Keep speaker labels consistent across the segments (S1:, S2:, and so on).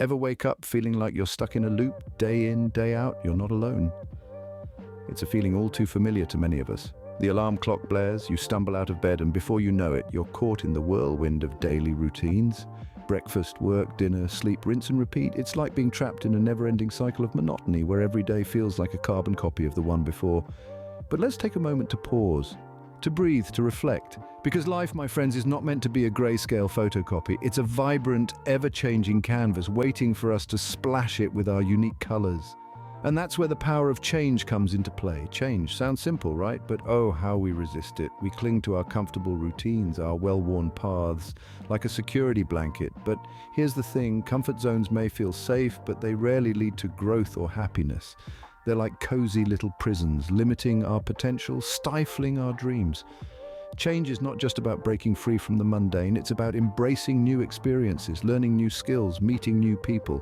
S1: Ever wake up feeling like you're stuck in a loop, day in, day out? You're not alone. It's a feeling all too familiar to many of us. The alarm clock blares, you stumble out of bed, and before you know it, you're caught in the whirlwind of daily routines. Breakfast, work, dinner, sleep, rinse and repeat. It's like being trapped in a never-ending cycle of monotony where every day feels like a carbon copy of the one before. But let's take a moment to pause, to breathe, to reflect. Because life, my friends, is not meant to be a grayscale photocopy. It's a vibrant, ever-changing canvas waiting for us to splash it with our unique colors. And that's where the power of change comes into play. Change sounds simple, right? But oh, how we resist it. We cling to our comfortable routines, our well-worn paths, like a security blanket. But here's the thing, comfort zones may feel safe, but they rarely lead to growth or happiness. They're like cozy little prisons, limiting our potential, stifling our dreams. Change is not just about breaking free from the mundane, it's about embracing new experiences, learning new skills, meeting new people.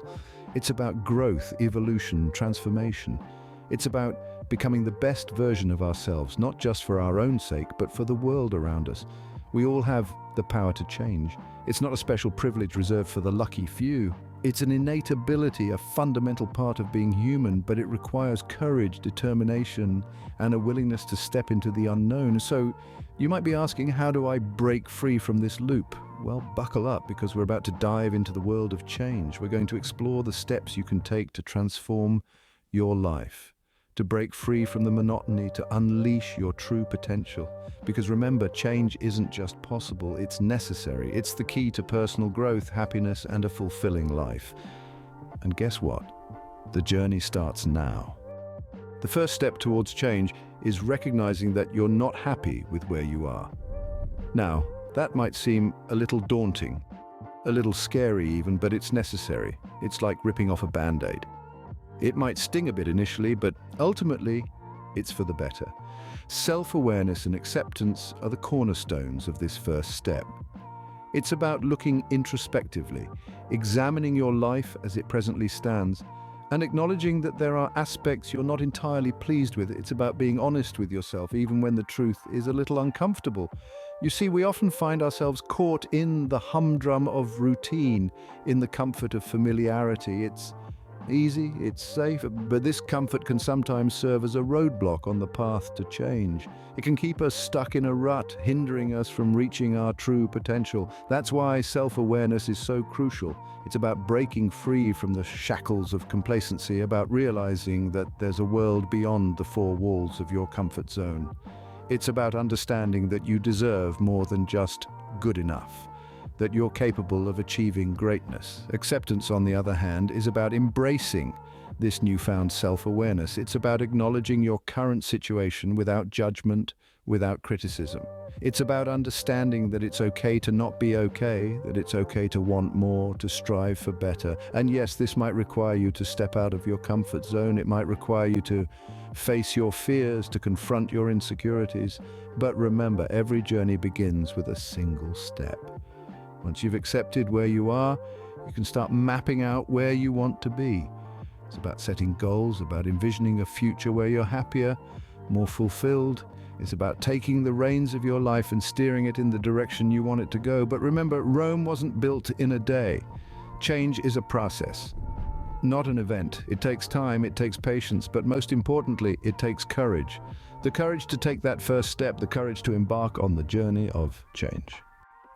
S1: It's about growth, evolution, transformation. It's about becoming the best version of ourselves, not just for our own sake, but for the world around us. We all have the power to change. It's not a special privilege reserved for the lucky few. It's an innate ability, a fundamental part of being human, but it requires courage, determination, and a willingness to step into the unknown. So you might be asking, how do I break free from this loop? Well, buckle up, because we're about to dive into the world of change. We're going to explore the steps you can take to transform your life, to break free from the monotony, to unleash your true potential. Because remember, change isn't just possible, it's necessary. It's the key to personal growth, happiness, and a fulfilling life. And guess what? The journey starts now. The first step towards change is recognizing that you're not happy with where you are. Now, that might seem a little daunting, a little scary even, but it's necessary. It's like ripping off a Band-Aid. It might sting a bit initially, but ultimately, it's for the better. Self-awareness and acceptance are the cornerstones of this first step. It's about looking introspectively, examining your life as it presently stands, and acknowledging that there are aspects you're not entirely pleased with. It's about being honest with yourself, even when the truth is a little uncomfortable. You see, we often find ourselves caught in the humdrum of routine, in the comfort of familiarity. It's easy, it's safe, but this comfort can sometimes serve as a roadblock on the path to change. It can keep us stuck in a rut, hindering us from reaching our true potential. That's why self-awareness is so crucial. It's about breaking free from the shackles of complacency, about realizing that there's a world beyond the four walls of your comfort zone. It's about understanding that you deserve more than just good enough, that you're capable of achieving greatness. Acceptance, on the other hand, is about embracing this newfound self-awareness. It's about acknowledging your current situation without judgment, without criticism. It's about understanding that it's okay to not be okay, that it's okay to want more, to strive for better. And yes, this might require you to step out of your comfort zone. It might require you to face your fears, to confront your insecurities. But remember, every journey begins with a single step. Once you've accepted where you are, you can start mapping out where you want to be. It's about setting goals, about envisioning a future where you're happier, more fulfilled. It's about taking the reins of your life and steering it in the direction you want it to go. But remember, Rome wasn't built in a day. Change is a process, not an event. It takes time, it takes patience, but most importantly, it takes courage. The courage to take that first step, the courage to embark on the journey of change.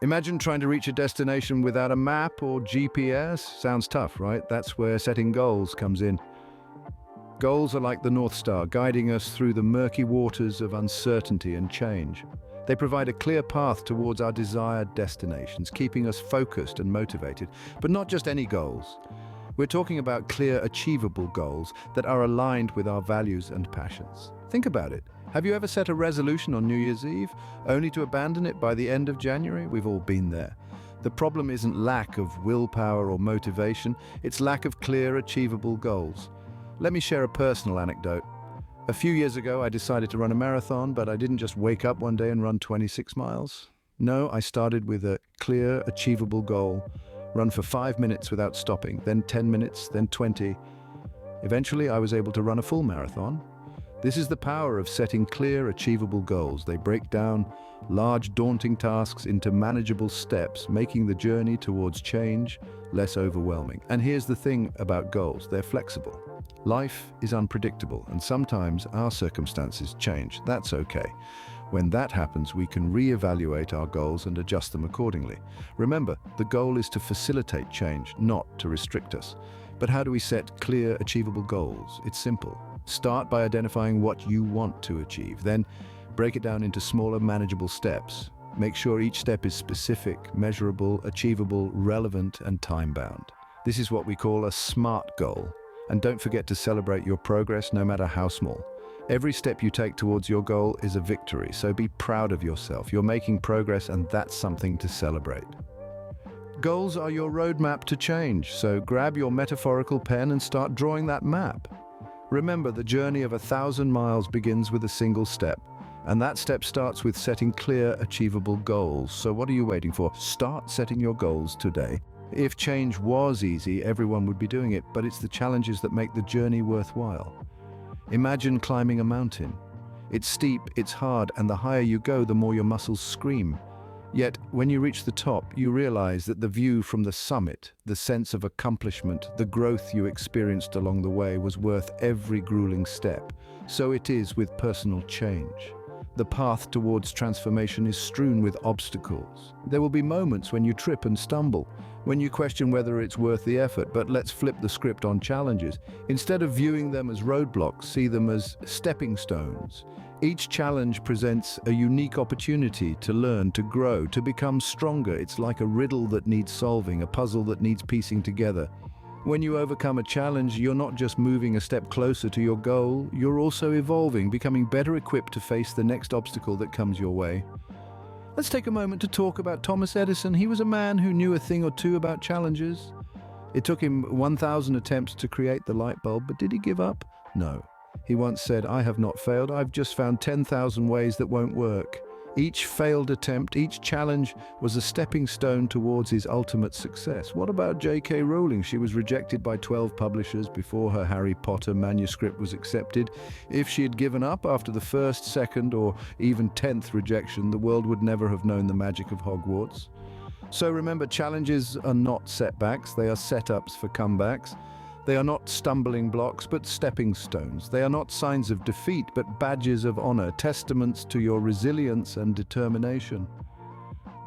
S1: Imagine trying to reach a destination without a map or GPS. Sounds tough, right? That's where setting goals comes in. Goals are like the North Star, guiding us through the murky waters of uncertainty and change. They provide a clear path towards our desired destinations, keeping us focused and motivated. But not just any goals. We're talking about clear, achievable goals that are aligned with our values and passions. Think about it. Have you ever set a resolution on New Year's Eve, only to abandon it by the end of January? We've all been there. The problem isn't lack of willpower or motivation, it's lack of clear, achievable goals. Let me share a personal anecdote. A few years ago, I decided to run a marathon, but I didn't just wake up one day and run 26 miles. No, I started with a clear, achievable goal. Run for 5 minutes without stopping, then 10 minutes, then 20. Eventually, I was able to run a full marathon. This is the power of setting clear, achievable goals. They break down large, daunting tasks into manageable steps, making the journey towards change less overwhelming. And here's the thing about goals, they're flexible. Life is unpredictable, and sometimes our circumstances change. That's okay. When that happens, we can reevaluate our goals and adjust them accordingly. Remember, the goal is to facilitate change, not to restrict us. But how do we set clear, achievable goals? It's simple. Start by identifying what you want to achieve. Then break it down into smaller, manageable steps. Make sure each step is specific, measurable, achievable, relevant, and time-bound. This is what we call a SMART goal. And don't forget to celebrate your progress, no matter how small. Every step you take towards your goal is a victory, so be proud of yourself. You're making progress, and that's something to celebrate. Goals are your roadmap to change, so grab your metaphorical pen and start drawing that map. Remember, the journey of 1,000 miles begins with a single step, and that step starts with setting clear, achievable goals. So what are you waiting for? Start setting your goals today. If change was easy, everyone would be doing it, but it's the challenges that make the journey worthwhile. Imagine climbing a mountain. It's steep, it's hard, and the higher you go, the more your muscles scream. Yet, when you reach the top, you realize that the view from the summit, the sense of accomplishment, the growth you experienced along the way was worth every grueling step. So it is with personal change. The path towards transformation is strewn with obstacles. There will be moments when you trip and stumble, when you question whether it's worth the effort, but let's flip the script on challenges. Instead of viewing them as roadblocks, see them as stepping stones. Each challenge presents a unique opportunity to learn, to grow, to become stronger. It's like a riddle that needs solving, a puzzle that needs piecing together. When you overcome a challenge, you're not just moving a step closer to your goal, you're also evolving, becoming better equipped to face the next obstacle that comes your way. Let's take a moment to talk about Thomas Edison. He was a man who knew a thing or two about challenges. It took him 1,000 attempts to create the light bulb, but did he give up? No. He once said, "I have not failed, I've just found 10,000 ways that won't work." Each failed attempt, each challenge was a stepping stone towards his ultimate success. What about J.K. Rowling? She was rejected by 12 publishers before her Harry Potter manuscript was accepted. If she had given up after the first, second, or even 10th rejection, the world would never have known the magic of Hogwarts. So remember, challenges are not setbacks, they are setups for comebacks. They are not stumbling blocks, but stepping stones. They are not signs of defeat, but badges of honor, testaments to your resilience and determination.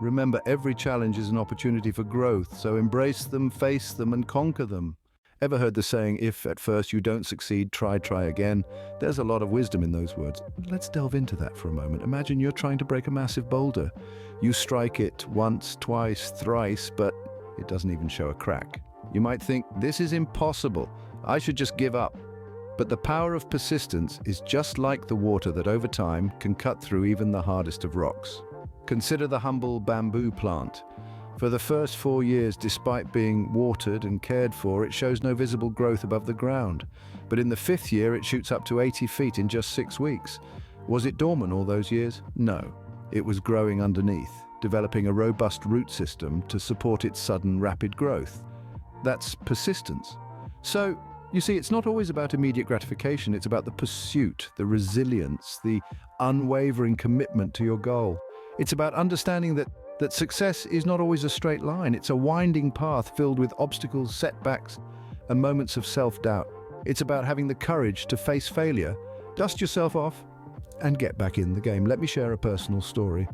S1: Remember, every challenge is an opportunity for growth, so embrace them, face them, and conquer them. Ever heard the saying, if at first you don't succeed, try again? There's a lot of wisdom in those words. Let's delve into that for a moment. Imagine you're trying to break a massive boulder. You strike it once, twice, thrice, but it doesn't even show a crack. You might think, this is impossible, I should just give up. But the power of persistence is just like the water that over time can cut through even the hardest of rocks. Consider the humble bamboo plant. For the first 4 years, despite being watered and cared for, it shows no visible growth above the ground. But in the 5th year, it shoots up to 80 feet in just 6 weeks. Was it dormant all those years? No. It was growing underneath, developing a robust root system to support its sudden, rapid growth. That's persistence. So, you see, it's not always about immediate gratification, it's about the pursuit, the resilience, the unwavering commitment to your goal. It's about understanding that success is not always a straight line. It's a winding path filled with obstacles, setbacks, and moments of self-doubt. It's about having the courage to face failure, dust yourself off, and get back in the game. Let me share a personal story.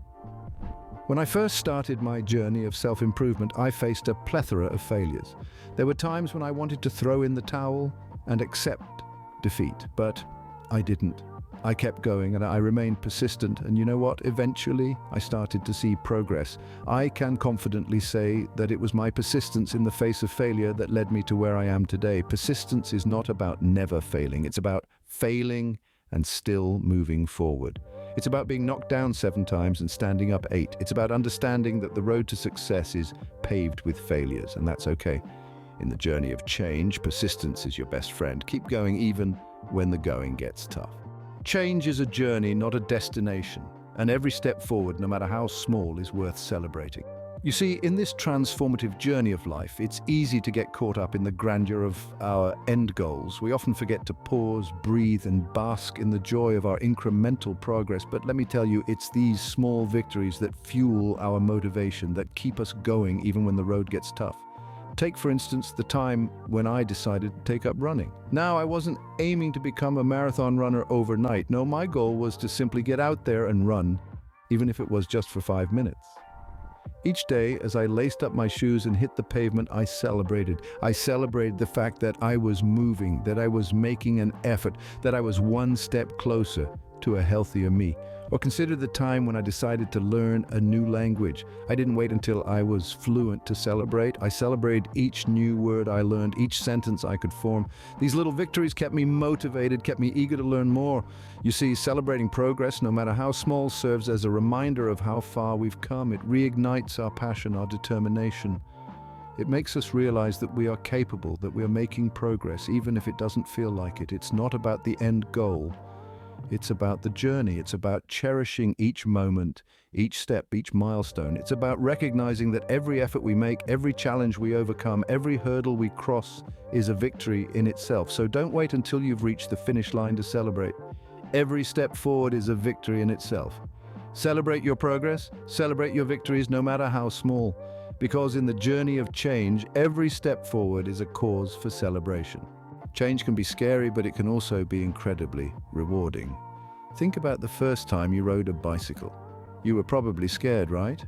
S1: When I first started my journey of self-improvement, I faced a plethora of failures. There were times when I wanted to throw in the towel and accept defeat, but I didn't. I kept going and I remained persistent, and you know what? Eventually, I started to see progress. I can confidently say that it was my persistence in the face of failure that led me to where I am today. Persistence is not about never failing. It's about failing and still moving forward. It's about being knocked down 7 times and standing up 8. It's about understanding that the road to success is paved with failures, and that's okay. In the journey of change, persistence is your best friend. Keep going even when the going gets tough. Change is a journey, not a destination, and every step forward, no matter how small, is worth celebrating. You see, in this transformative journey of life, it's easy to get caught up in the grandeur of our end goals. We often forget to pause, breathe, and bask in the joy of our incremental progress. But let me tell you, it's these small victories that fuel our motivation, that keep us going even when the road gets tough. Take, for instance, the time when I decided to take up running. Now, I wasn't aiming to become a marathon runner overnight. No, my goal was to simply get out there and run, even if it was just for 5 minutes. Each day, as I laced up my shoes and hit the pavement, I celebrated. I celebrated the fact that I was moving, that I was making an effort, that I was one step closer to a healthier me. Or consider the time when I decided to learn a new language. I didn't wait until I was fluent to celebrate. I celebrated each new word I learned, each sentence I could form. These little victories kept me motivated, kept me eager to learn more. You see, celebrating progress, no matter how small, serves as a reminder of how far we've come. It reignites our passion, our determination. It makes us realize that we are capable, that we are making progress, even if it doesn't feel like it. It's not about the end goal. It's about the journey. It's about cherishing each moment, each step, each milestone. It's about recognizing that every effort we make, every challenge we overcome, every hurdle we cross is a victory in itself. So don't wait until you've reached the finish line to celebrate. Every step forward is a victory in itself. Celebrate your progress, celebrate your victories, no matter how small, because in the journey of change, every step forward is a cause for celebration. Change can be scary, but it can also be incredibly rewarding. Think about the first time you rode a bicycle. You were probably scared, right?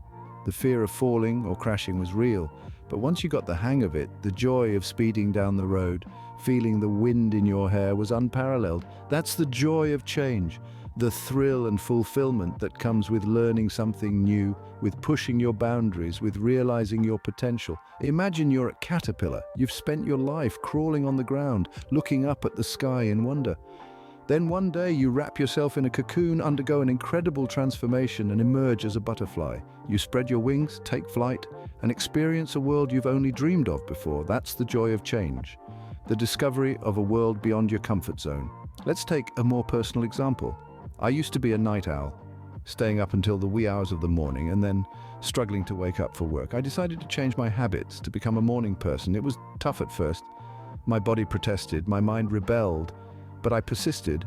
S1: The fear of falling or crashing was real, but once you got the hang of it, the joy of speeding down the road, feeling the wind in your hair was unparalleled. That's the joy of change, the thrill and fulfillment that comes with learning something new, with pushing your boundaries, with realizing your potential. Imagine you're a caterpillar. You've spent your life crawling on the ground, looking up at the sky in wonder. Then one day you wrap yourself in a cocoon, undergo an incredible transformation, and emerge as a butterfly. You spread your wings, take flight, and experience a world you've only dreamed of before. That's the joy of change, the discovery of a world beyond your comfort zone. Let's take a more personal example. I used to be a night owl, staying up until the wee hours of the morning and then struggling to wake up for work. I decided to change my habits, to become a morning person. It was tough at first. My body protested, my mind rebelled, but I persisted.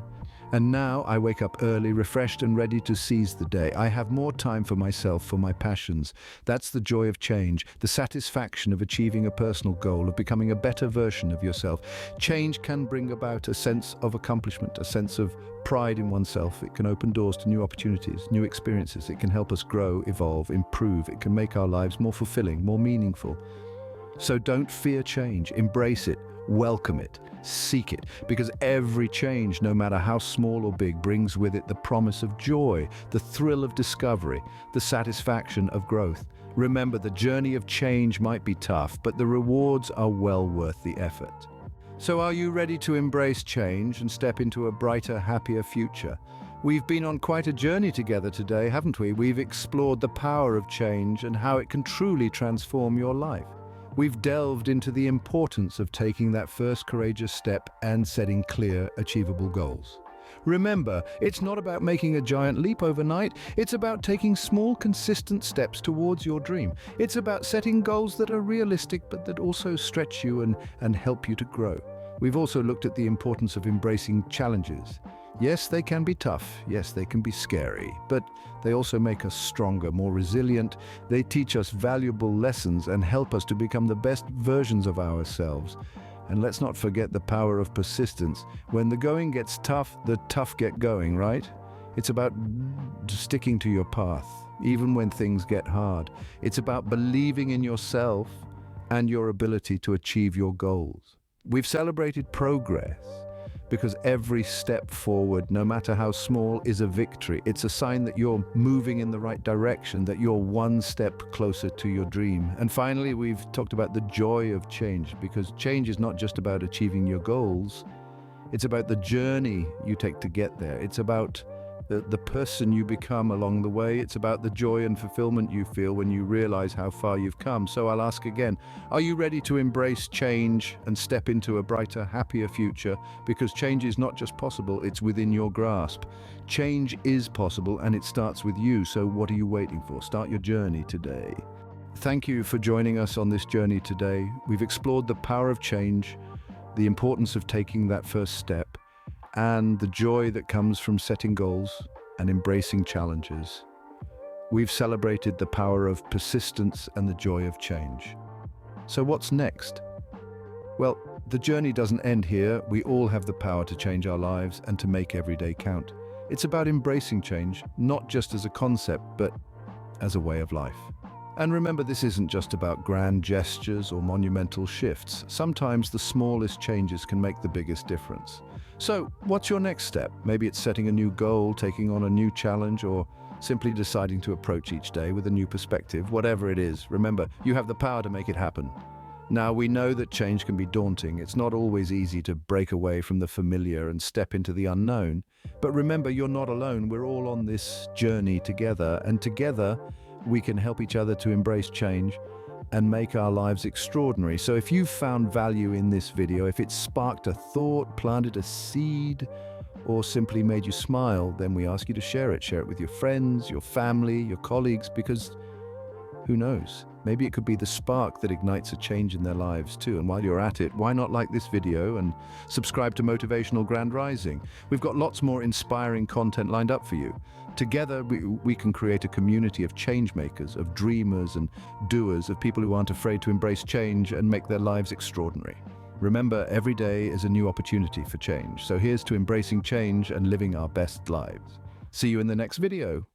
S1: And now I wake up early, refreshed and ready to seize the day. I have more time for myself, for my passions. That's the joy of change, the satisfaction of achieving a personal goal, of becoming a better version of yourself. Change can bring about a sense of accomplishment, a sense of pride in oneself. It can open doors to new opportunities, new experiences. It can help us grow, evolve, improve. It can make our lives more fulfilling, more meaningful. So don't fear change, embrace it, welcome it, seek it, because every change, no matter how small or big, brings with it the promise of joy, the thrill of discovery, the satisfaction of growth. Remember, the journey of change might be tough, but the rewards are well worth the effort. So are you ready to embrace change and step into a brighter, happier future? We've been on quite a journey together today, haven't we? We've explored the power of change and how it can truly transform your life. We've delved into the importance of taking that first courageous step and setting clear, achievable goals. Remember, it's not about making a giant leap overnight. It's about taking small, consistent steps towards your dream. It's about setting goals that are realistic, but that also stretch you and help you to grow. We've also looked at the importance of embracing challenges. Yes, they can be tough. Yes, they can be scary, but they also make us stronger, more resilient. They teach us valuable lessons and help us to become the best versions of ourselves. And let's not forget the power of persistence. When the going gets tough, the tough get going, right? It's about sticking to your path, even when things get hard. It's about believing in yourself and your ability to achieve your goals. We've celebrated progress, because every step forward, no matter how small, is a victory. It's a sign that you're moving in the right direction, that you're one step closer to your dream. And finally, we've talked about the joy of change, because change is not just about achieving your goals. It's about the journey you take to get there. It's about the person you become along the way. It's about the joy and fulfillment you feel when you realize how far you've come. So I'll ask again, are you ready to embrace change and step into a brighter, happier future? Because change is not just possible, it's within your grasp. Change is possible and it starts with you. So what are you waiting for? Start your journey today. Thank you for joining us on this journey today. We've explored the power of change, the importance of taking that first step, and the joy that comes from setting goals and embracing challenges. We've celebrated the power of persistence and the joy of change. So what's next? Well, the journey doesn't end here. We all have the power to change our lives and to make every day count. It's about embracing change, not just as a concept, but as a way of life. And remember, this isn't just about grand gestures or monumental shifts. Sometimes the smallest changes can make the biggest difference. So, what's your next step? Maybe it's setting a new goal, taking on a new challenge, or simply deciding to approach each day with a new perspective. Whatever it is, remember, you have the power to make it happen. Now, we know that change can be daunting. It's not always easy to break away from the familiar and step into the unknown. But remember, you're not alone. We're all on this journey together, and together we can help each other to embrace change and make our lives extraordinary. So if you've found value in this video, if it sparked a thought, planted a seed, or simply made you smile, then we ask you to share it. Share it with your friends, your family, your colleagues, because who knows? Maybe it could be the spark that ignites a change in their lives too. And while you're at it, why not like this video and subscribe to Motivational Grand Rising? We've got lots more inspiring content lined up for you. Together, we can create a community of change makers, of dreamers and doers, of people who aren't afraid to embrace change and make their lives extraordinary. Remember, every day is a new opportunity for change. So here's to embracing change and living our best lives. See you in the next video.